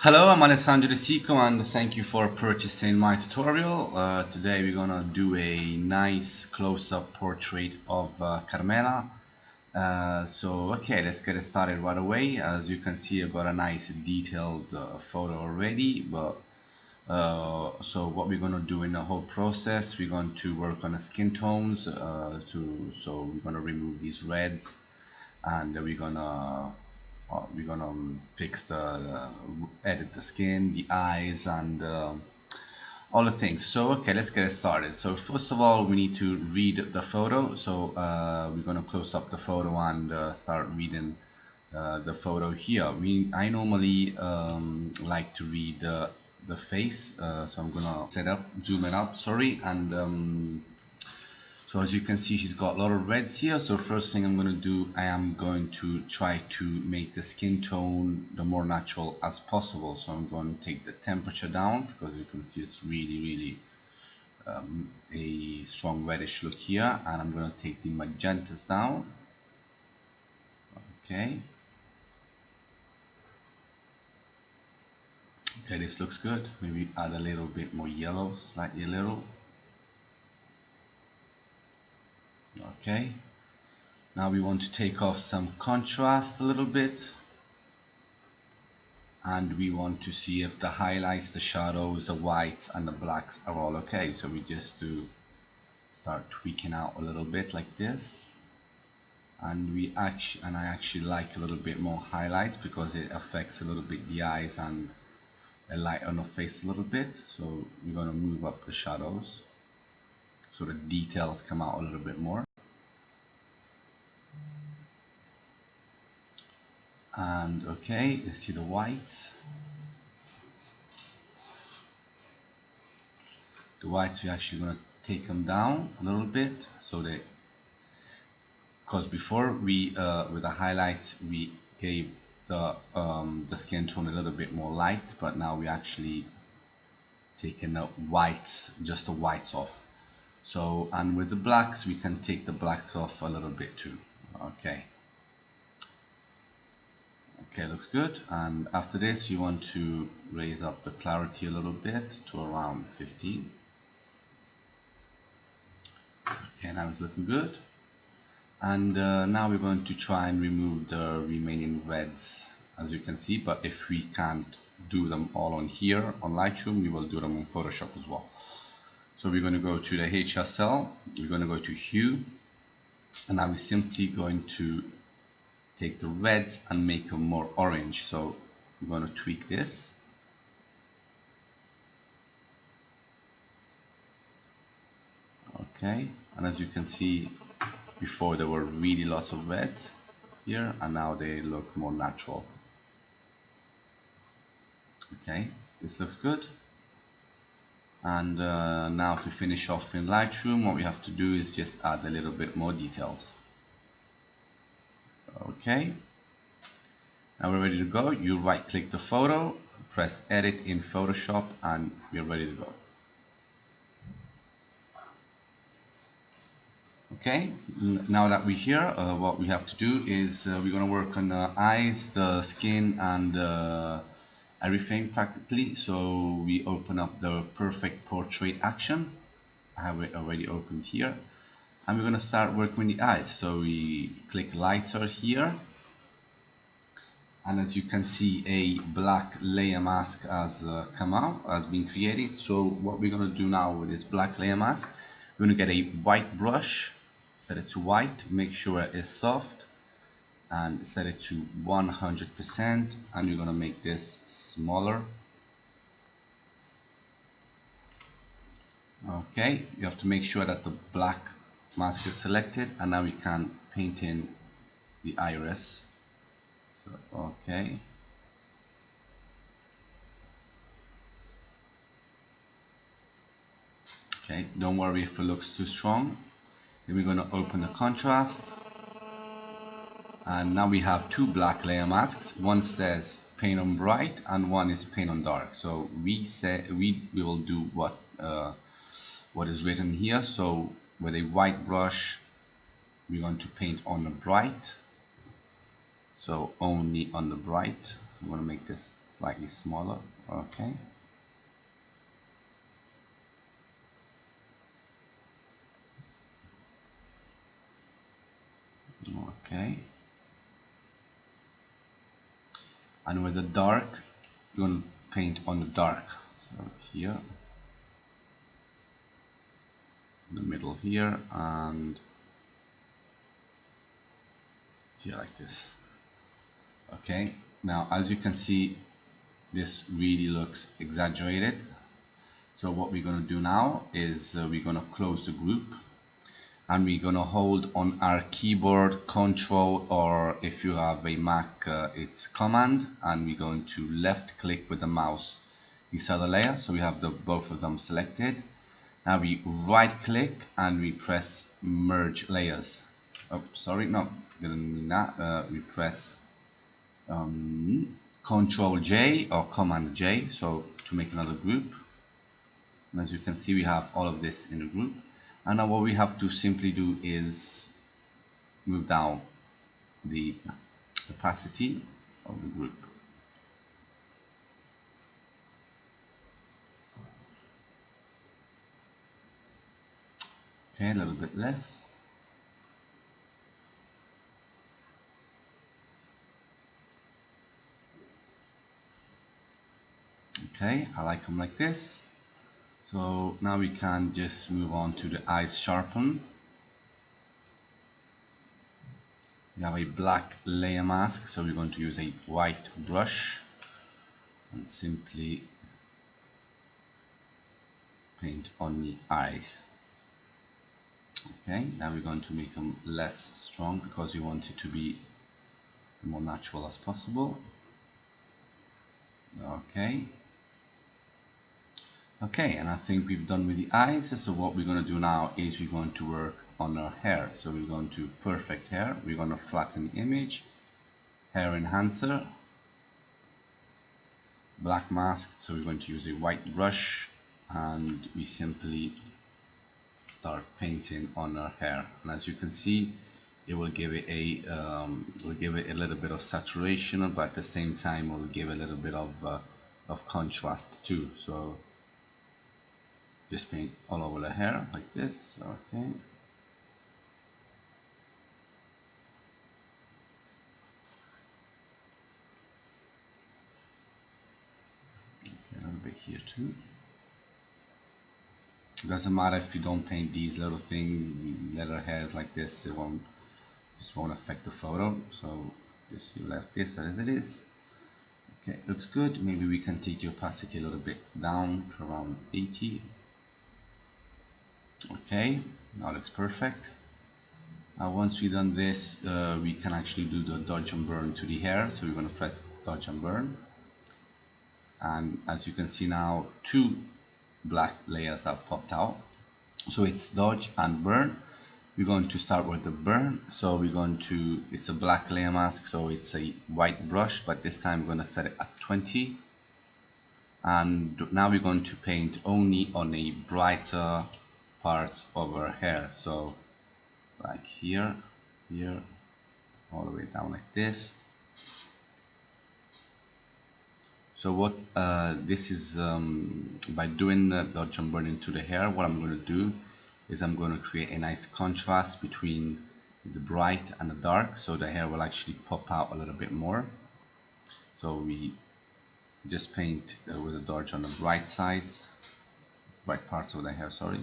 Hello, I'm Alessandro De Sico and thank you for purchasing my tutorial. Today we're gonna do a nice close-up portrait of Carmela. Okay, let's get it started right away. As you can see, I've got a nice detailed photo already. So what we're gonna do in the whole process, we're going to work on the skin tones. So we're gonna remove these reds, and we're gonna fix edit the skin, the eyes, and all the things. So okay, let's get it started. So first of all, we need to read the photo. So we're gonna close up the photo and start reading the photo here. I normally like to read the face, so I'm gonna zoom it up, sorry, and so as you can see, she's got a lot of reds here. So first thing I'm going to do, I am going to try to make the skin tone the more natural as possible. So I'm going to take the temperature down, because you can see it's really a strong reddish look here. And I'm going to take the magentas down. Okay, this looks good. Maybe add a little bit more yellow, slightly a little. Okay, now we want to take off some contrast a little bit, and we want to see if the highlights, the shadows, the whites and the blacks are all okay. So we just do start tweaking out a little bit like this, and I actually like a little bit more highlights because it affects a little bit the eyes and the light on the face a little bit. So we're going to move up the shadows so the details come out a little bit more. And okay, let's see the whites. The whites, we're actually going to take them down a little bit, so they, because before we with the highlights we gave the skin tone a little bit more light, but now we actually taking the whites, just the whites off. So, and with the blacks we can take the blacks off a little bit too. Okay, looks good. And after this you want to raise up the clarity a little bit to around 15. Okay, now it's looking good. And now we're going to try and remove the remaining reds, as you can see. But if we can't do them all on here on Lightroom, we will do them on Photoshop as well. So we're going to go to the HSL, we're going to go to Hue, and now we're simply going to take the reds and make them more orange. So we're going to tweak this. Okay, and as you can see, before there were really lots of reds here, and now they look more natural. Okay, this looks good. And now to finish off in Lightroom, what we have to do is just add a little bit more details. Okay, now we're ready to go. You right click the photo, press edit in Photoshop, and we're ready to go. Okay, now that we're here, what we have to do is we're going to work on the eyes, the skin, and everything practically. So we open up the perfect portrait action. I have it already opened here, and we're going to start working with the eyes. So we click lighter here, and as you can see, a black layer mask has been created. So what we're going to do now with this black layer mask, we're going to get a white brush, set it to white, make sure it's soft, and set it to 100%, and you're going to make this smaller. Okay, you have to make sure that the black mask is selected, and now we can paint in the iris. So, okay. Okay, don't worry if it looks too strong. Then we're going to open the contrast, and now we have two black layer masks. One says paint on bright and one is paint on dark. So we will do what is written here. So with a white brush we're going to paint on the bright, so only on the bright. I'm going to make this slightly smaller. Okay. Okay. And with the dark, you're going to paint on the dark. So here, in the middle here, and here like this. Okay. Now, as you can see, this really looks exaggerated. So what we're going to do now is we're going to close the group, and we're going to hold on our keyboard Control, or if you have a Mac it's Command, and we're going to left click with the mouse this other layer. So we have both of them selected. Now we right click and we press merge layers. Oh, sorry, no, didn't mean that. We press Control J or Command J, so to make another group. And as you can see, we have all of this in a group. And now what we have to simply do is move down the opacity of the group. Okay, a little bit less. Okay, I like them like this. So now we can just move on to the eyes sharpen. We have a black layer mask, so we're going to use a white brush and simply paint on the eyes. Okay, now we're going to make them less strong because we want it to be more natural as possible. Okay. Okay, and I think we've done with the eyes. So what we're going to do now is we're going to work on our hair. So we're going to perfect hair. We're going to flatten the image, hair enhancer, black mask. So we're going to use a white brush, and we simply start painting on our hair. And as you can see, it will give it a little bit of saturation, but at the same time, will give a little bit of contrast too. So just paint all over the hair like this. Okay. A little bit here too. It doesn't matter if you don't paint these little things, little hairs like this. It just won't affect the photo. So just you left this as it is. Okay, looks good. Maybe we can take the opacity a little bit down to around 80. Okay, now looks perfect. Now once we've done this, we can actually do the dodge and burn to the hair. So we're going to press dodge and burn, and as you can see now, two black layers have popped out. So it's dodge and burn. We're going to start with the burn. So we're going to, it's a black layer mask, so it's a white brush, but this time we're going to set it at 20. And now we're going to paint only on a brighter parts of our hair. So like here, here, all the way down like this. So what this is, by doing the dodge and burn into the hair, what I'm going to do is I'm going to create a nice contrast between the bright and the dark, so the hair will actually pop out a little bit more. So we just paint with a dodge on the bright sides, bright parts of the hair, sorry,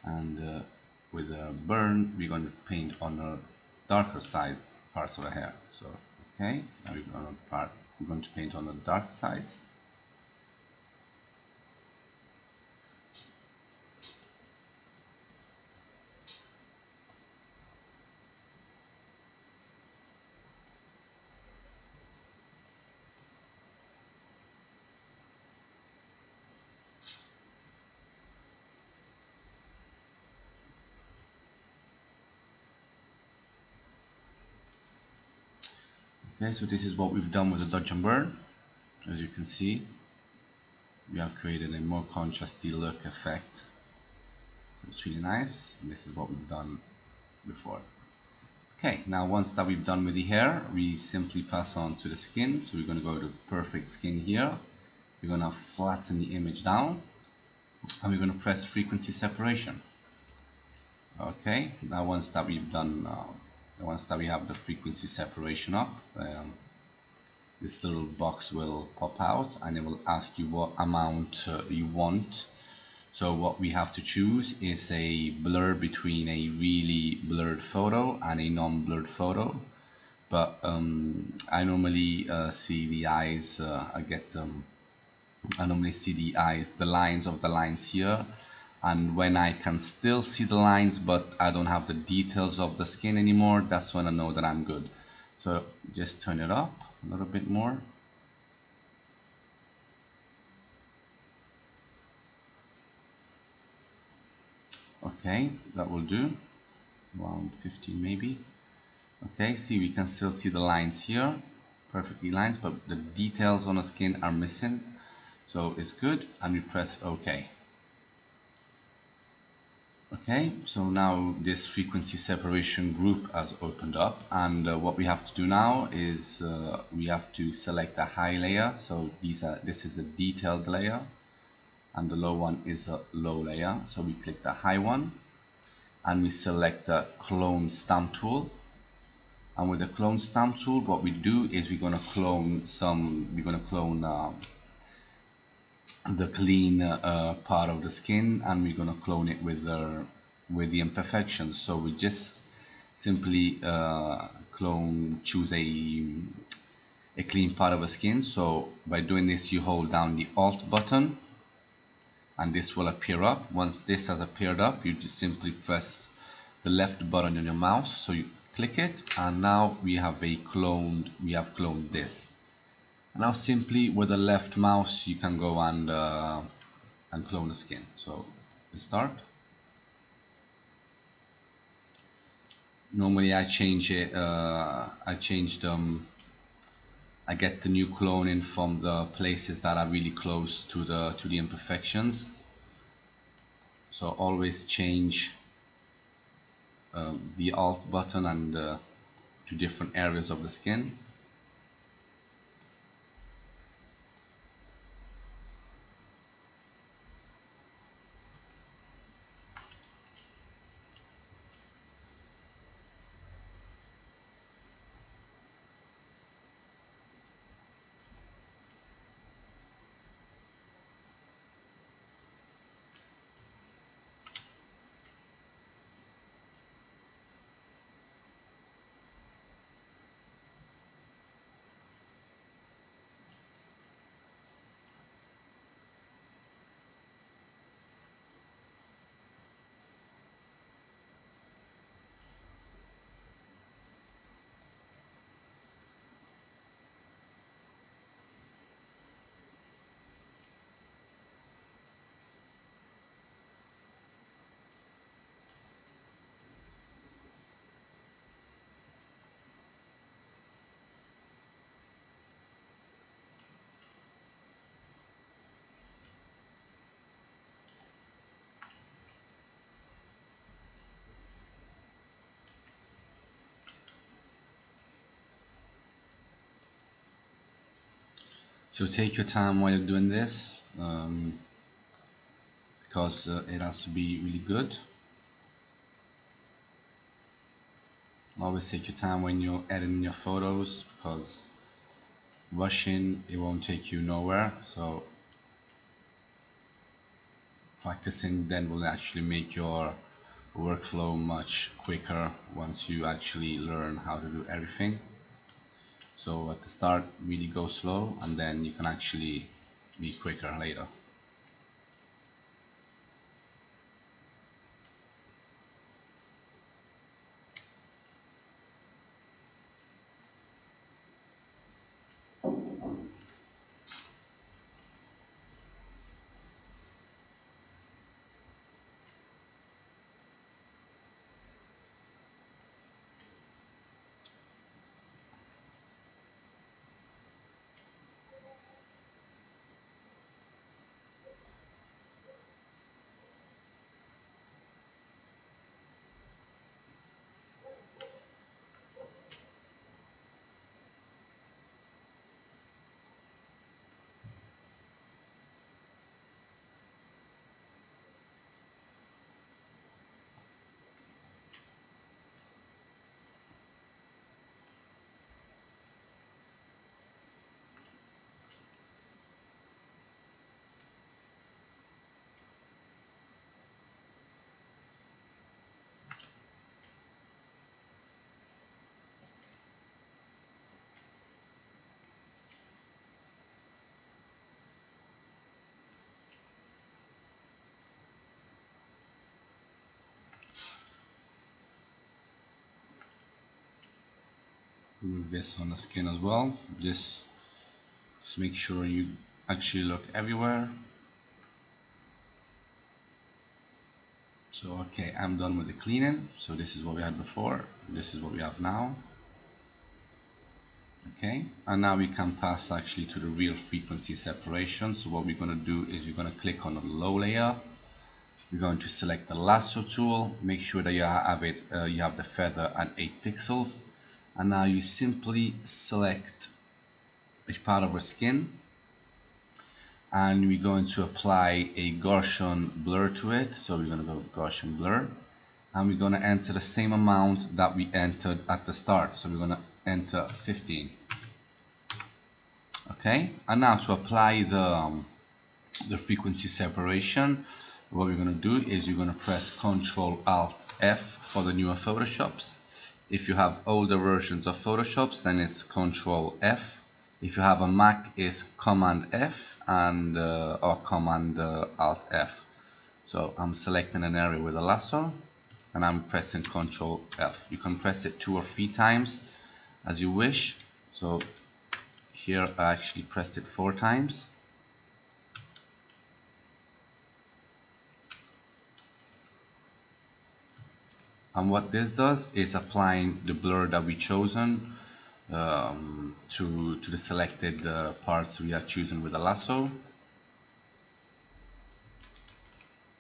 and with a burn we're going to paint on the darker sides, parts of the hair. So okay, now we're going to paint on the dark sides. Okay, so this is what we've done with the dodge and burn. As you can see, we have created a more contrasty look effect. It's really nice, and this is what we've done before. Okay, now once that we've done with the hair, we simply pass on to the skin. So we're going to go to perfect skin here. We're going to flatten the image down and we're going to press frequency separation. Okay, now once that we've done, once that we have the frequency separation up, this little box will pop out and it will ask you what amount you want. So what we have to choose is a blur between a really blurred photo and a non-blurred photo. But I normally see the eyes, I normally see the eyes, the lines of the lines here. And when I can still see the lines but I don't have the details of the skin anymore, that's when I know that I'm good. So just turn it up a little bit more. Okay, that will do, around 15 maybe. Okay, see, we can still see the lines here, perfectly lines, but the details on the skin are missing. So it's good, and we press OK. Okay, so now this frequency separation group has opened up, and what we have to do now is we have to select a high layer. So this is a detailed layer, and the low one is a low layer. So we click the high one, and we select the clone stamp tool. And with the clone stamp tool, what we do is we're gonna clone the clean part of the skin, and we're gonna clone it with the imperfections. So we just simply choose a clean part of a skin. So by doing this, you hold down the Alt button, and this will appear up. Once this has appeared up, you just simply press the left button on your mouse. So you click it, and now we have cloned this. Now simply with the left mouse you can go and clone the skin. So let's start. Normally I change it, I get the new cloning from the places that are really close to the imperfections. So always change the Alt button and to different areas of the skin. So take your time while you're doing this, because it has to be really good. Always take your time when you're editing your photos, because rushing, it won't take you nowhere. So practicing then will actually make your workflow much quicker once you actually learn how to do everything. So at the start, really go slow, and then you can actually be quicker later. Move this on the skin as well. Just make sure you actually look everywhere. So okay, I'm done with the cleaning. So this is what we had before, this is what we have now. Okay, and now we can pass actually to the real frequency separation. So what we're going to do is we're going to click on the low layer. We're going to select the lasso tool, make sure that you have the feather at 8 pixels, and now you simply select a part of our skin, and we're going to apply a Gaussian blur to it. So we're going to go with Gaussian blur, and we're going to enter the same amount that we entered at the start. So we're going to enter 15. Okay, and now to apply the frequency separation, what we're going to do is you're going to press Ctrl Alt F for the newer Photoshops. If you have older versions of Photoshops, then it's Ctrl F. If you have a Mac, it's Command F and or Command Alt F. So I'm selecting an area with a lasso and I'm pressing Ctrl F. You can press it 2 or 3 times as you wish. So here I actually pressed it 4 times. And what this does is applying the blur that we chosen to the selected parts we are choosing with a lasso.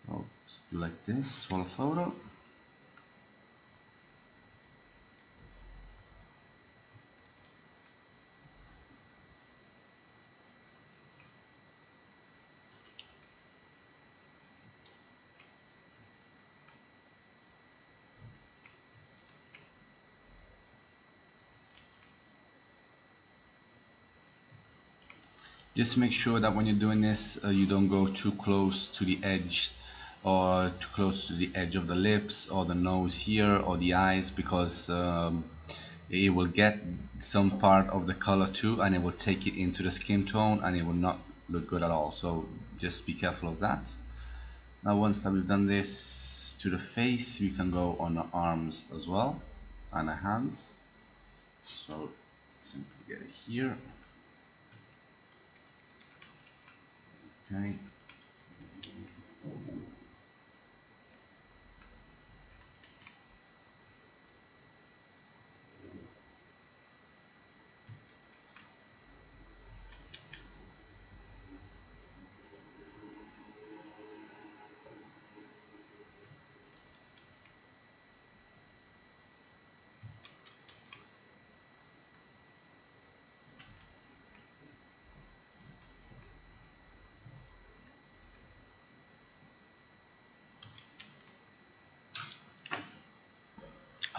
So let's do like this for a photo. Just make sure that when you're doing this, you don't go too close to the edge or too close to the edge of the lips or the nose here or the eyes, because it will get some part of the color too and it will take it into the skin tone and it will not look good at all. So just be careful of that. Now once that we've done this to the face, we can go on the arms as well and the hands. So simply get it here. Okay.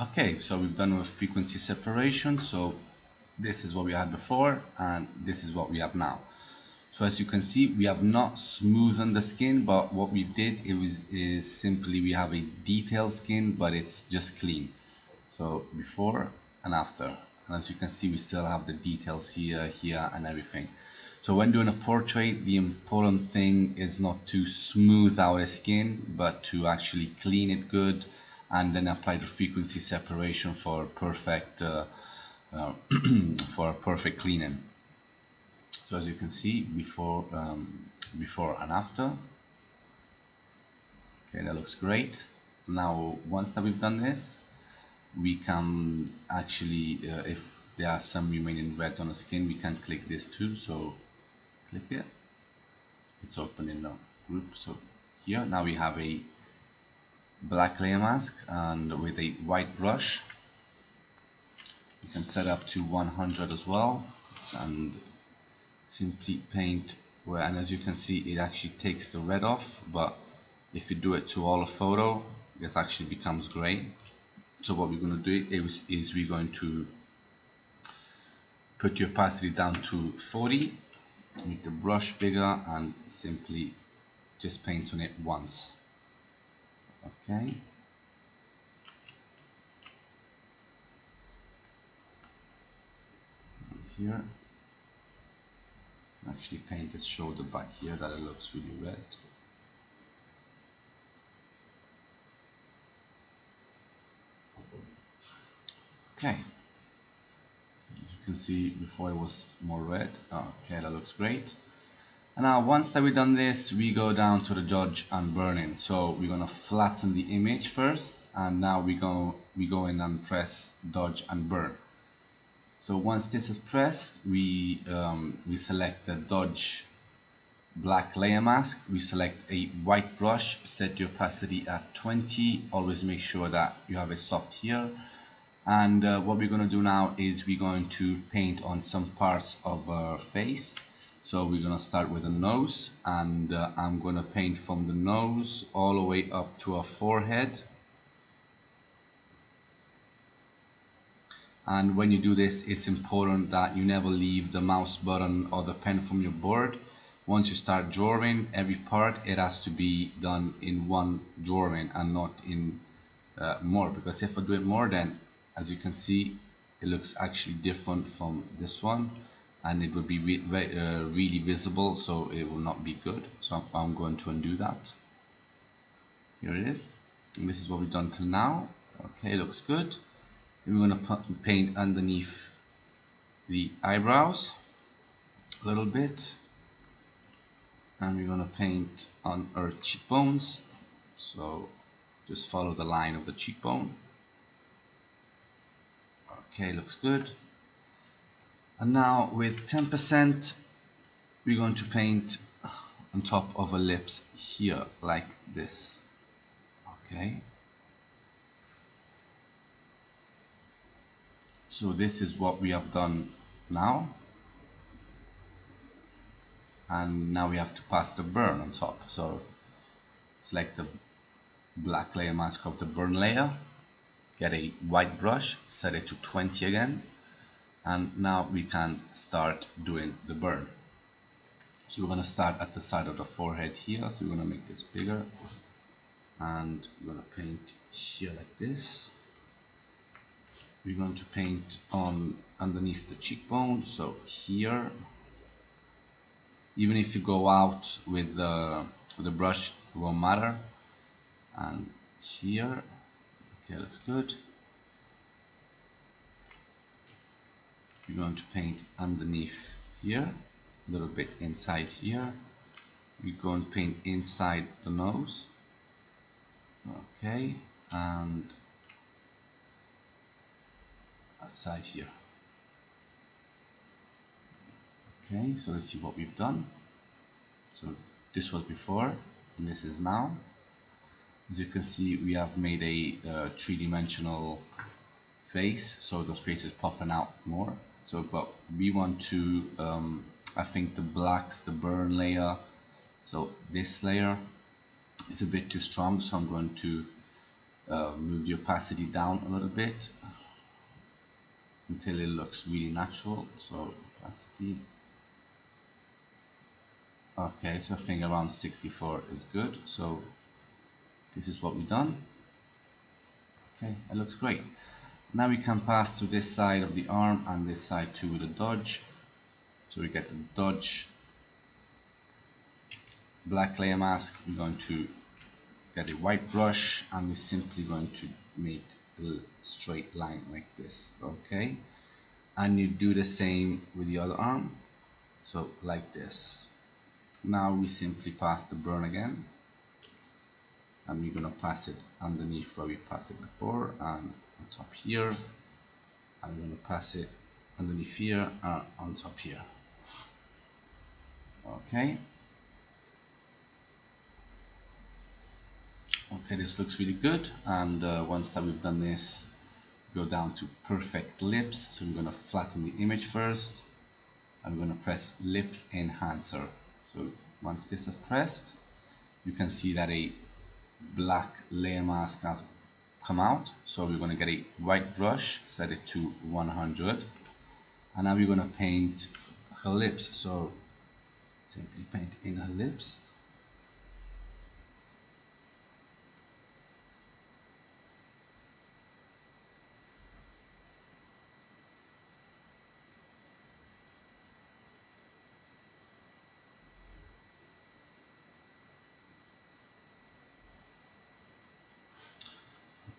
Okay, so we've done with frequency separation. So this is what we had before and this is what we have now. So as you can see, we have not smoothened the skin, but what we did is simply we have a detailed skin, but it's just clean. So before and after, and as you can see, we still have the details here and everything. So when doing a portrait, the important thing is not to smooth out the skin, but to actually clean it good and then apply the frequency separation for perfect for perfect cleaning. So as you can see, before and after. Okay, that looks great. Now once that we've done this, we can actually if there are some remaining reds on the skin, we can click this too. So click it, it's open in the group. So here now we have a black layer mask, and with a white brush you can set up to 100 as well and simply paint where, and as you can see, it actually takes the red off, but if you do it to all a photo, this actually becomes gray. So what we're going to do is we're going to put your opacity down to 40, make the brush bigger, and simply just paint on it once. Okay. Here, actually paint this shoulder back here that it looks really red. Okay. can see before it was more red. Okay, that looks great. And now once that we've done this, we go down to the dodge and burn-in. So we're gonna flatten the image first, and now we go in and press dodge and burn. So once this is pressed, we select the dodge black layer mask. We select a white brush, set the opacity at 20. Always make sure that you have a soft here. And what we're going to do now is we're going to paint on some parts of our face. So we're going to start with the nose, and I'm going to paint from the nose all the way up to our forehead. And when you do this, it's important that you never leave the mouse button or the pen from your board. Once you start drawing every part, it has to be done in one drawing and not in more, because if I do it more, then as you can see, it looks actually different from this one, and it will be really visible, so it will not be good. So I'm going to undo that. Here it is, and this is what we've done till now. Okay, looks good. We're going to paint underneath the eyebrows a little bit, and we're going to paint on our cheekbones. So just follow the line of the cheekbone. Okay, looks good. And now with 10%, we're going to paint on top of our lips here, like this. Okay. So this is what we have done now. And now we have to pass the burn on top. So select the black layer mask of the burn layer, get a white brush, set it to 20 again, and now we can start doing the burn. So we're going to start at the side of the forehead here. So we're going to make this bigger, and we're going to paint here like this. We're going to paint on underneath the cheekbone, so here. Even if you go out with the brush, it won't matter. And here, okay, that's good. We're going to paint underneath here, a little bit inside here. We're going to paint inside the nose. Okay, and outside here. Okay, so let's see what we've done. So this was before, and this is now. As you can see, we have made a three-dimensional face, so the face is popping out more. So, but we want to, I think the blacks, the burn layer, so this layer is a bit too strong, so I'm going to move the opacity down a little bit until it looks really natural. So opacity. Okay, so I think around 64 is good. So this is what we've done. Okay, it looks great. Now we can pass to this side of the arm and this side to the dodge. So we get the dodge black layer mask. We're going to get a white brush, and we're simply going to make a straight line like this. Okay, and you do the same with the other arm, so like this. Now we simply pass the burn again, and we're gonna pass it underneath where we passed it before, and on top here, and we're gonna pass it underneath here and on top here. Okay. Okay, this looks really good, and once that we've done this, go down to perfect lips. So we're gonna flatten the image first, and we're gonna press lips enhancer. So once this is pressed, you can see that a black layer mask has come out. So we're going to get a white brush, set it to 100, and now we're going to paint her lips. So simply paint in her lips.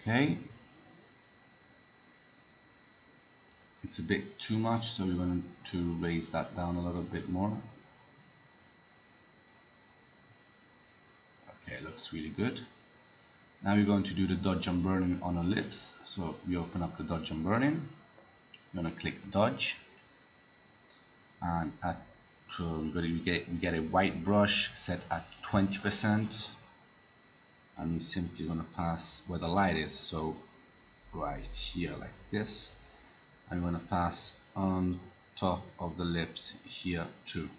Okay, it's a bit too much, so we're going to raise that down a little bit more. Okay, looks really good. Now we're going to do the dodge and burn-in on our lips. So we open up the dodge and burn-in. We're going to click dodge, and we get a white brush set at 20%, and we're simply going to pass where the light is, so right here like this. I'm going to pass on top of the lips here too.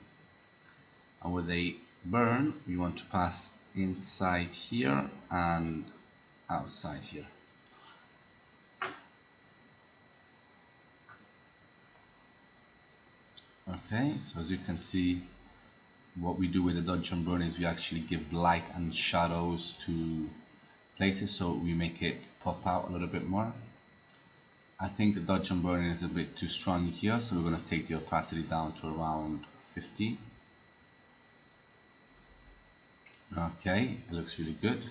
And with a burn, we want to pass inside here and outside here. Okay, so as you can see, what we do with the dodge and burn is we actually give light and shadows to places, so we make it pop out a little bit more. I think the dodge and burn is a bit too strong here, so we're going to take the opacity down to around 50. Okay, it looks really good.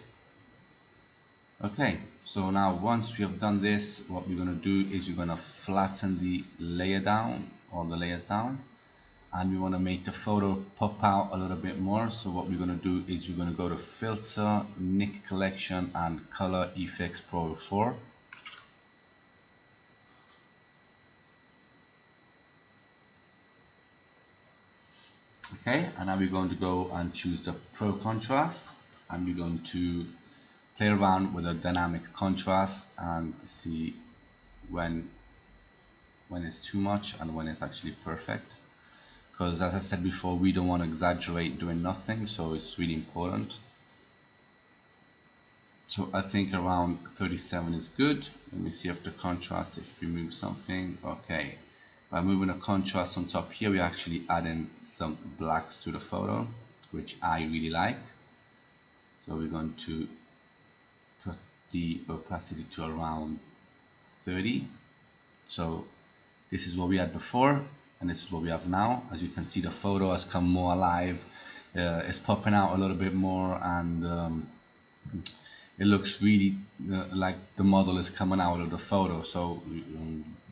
Okay, so now once we have done this, what we're going to do is we're going to flatten the layer down, all the layers down, and we want to make the photo pop out a little bit more. So what we're going to do is we're going to go to Filter, Nik Collection, and Color Effects Pro 4. Okay, and now we're going to go and choose the Pro Contrast, and we're going to play around with a dynamic contrast and see when it's too much and when it's actually perfect. Because as I said before, we don't want to exaggerate doing nothing, so it's really important. So I think around 37 is good. Let me see if the contrast, if we move something. Okay, by moving a contrast on top here, we're actually adding some blacks to the photo, which I really like. So we're going to put the opacity to around 30. So this is what we had before, and this is what we have now. As you can see, the photo has come more alive. It's popping out a little bit more, and it looks really like the model is coming out of the photo. So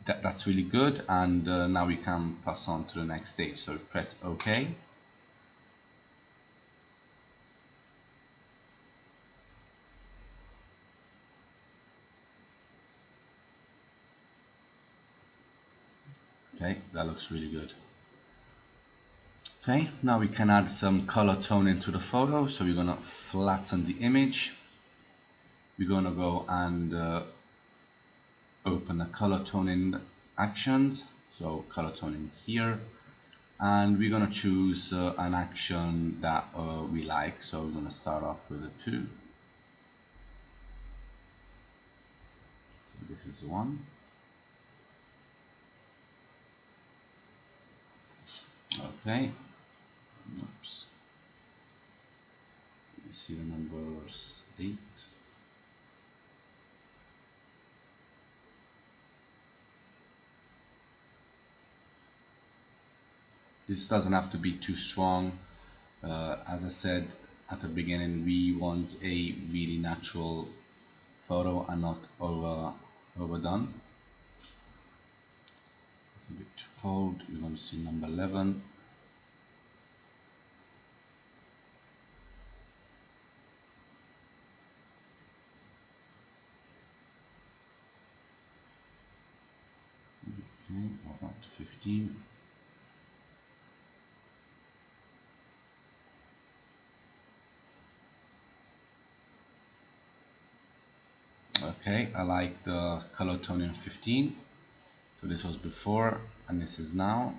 that's really good, and now we can pass on to the next stage. So press OK. Okay, that looks really good. Okay, now we can add some color tone into the photo. So we're gonna flatten the image. We're gonna go and open the color toning actions. So color toning here, and we're gonna choose an action that we like. So we're gonna start off with a 2. So this is 1. Okay. Oops. You see the numbers 8. This doesn't have to be too strong. As I said at the beginning, we want a really natural photo and not overdone. It's a bit too cold. We're going to see number 11. Okay, about 15. Okay, I like the color tone in 15. So this was before and this is now.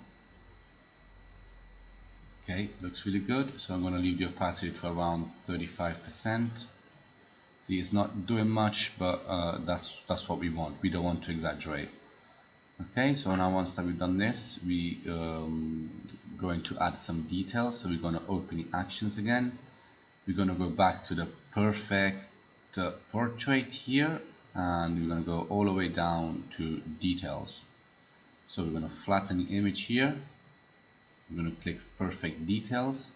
Okay, looks really good. So I'm going to leave the opacity to around 35%. See, it's not doing much, but that's what we want. We don't want to exaggerate. Okay, so now once that we've done this, we going to add some details. So we're going to open the actions again. We're going to go back to the perfect portrait here, and we're going to go all the way down to details. So we're going to flatten the image here. We're going to click perfect details.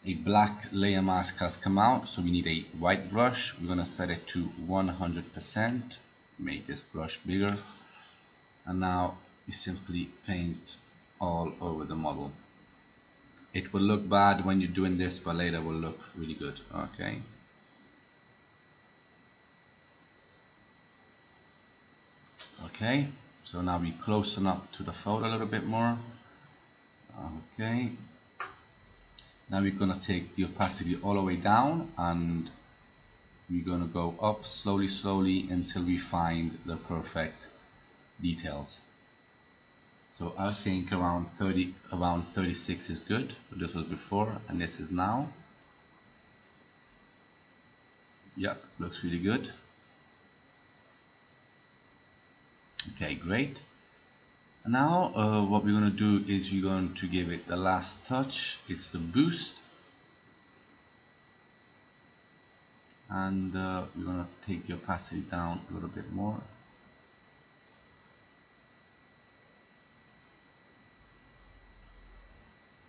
A black layer mask has come out, so we need a white brush. We're going to set it to 100%, make this brush bigger, and now you simply paint all over the model. It will look bad when you're doing this, but later will look really good. Okay. Okay, so now we closen up to the photo a little bit more. Okay, now we're gonna take the opacity all the way down, and we're gonna go up slowly until we find the perfect details. So I think around 36 is good. This was before and this is now. Yep, looks really good. Okay, great. And now what we're going to do is we're going to give it the last touch. It's the boost. And we're going to take the opacity down a little bit more.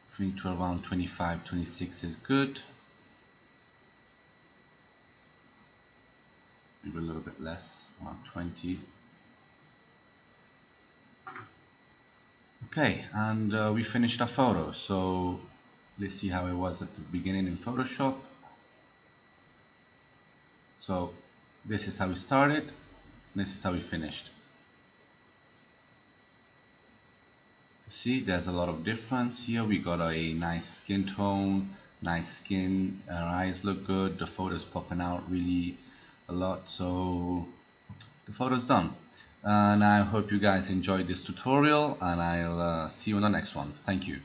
I think to around 25, 26 is good. Maybe a little bit less, around 20. Okay, and we finished our photo. So let's see how it was at the beginning in Photoshop. So this is how we started, this is how we finished. See, there's a lot of difference here. We got a nice skin tone, nice skin, our eyes look good, the photo's popping out really a lot, so the photo's done. And I hope you guys enjoyed this tutorial, and I'll see you in the next one. Thank you.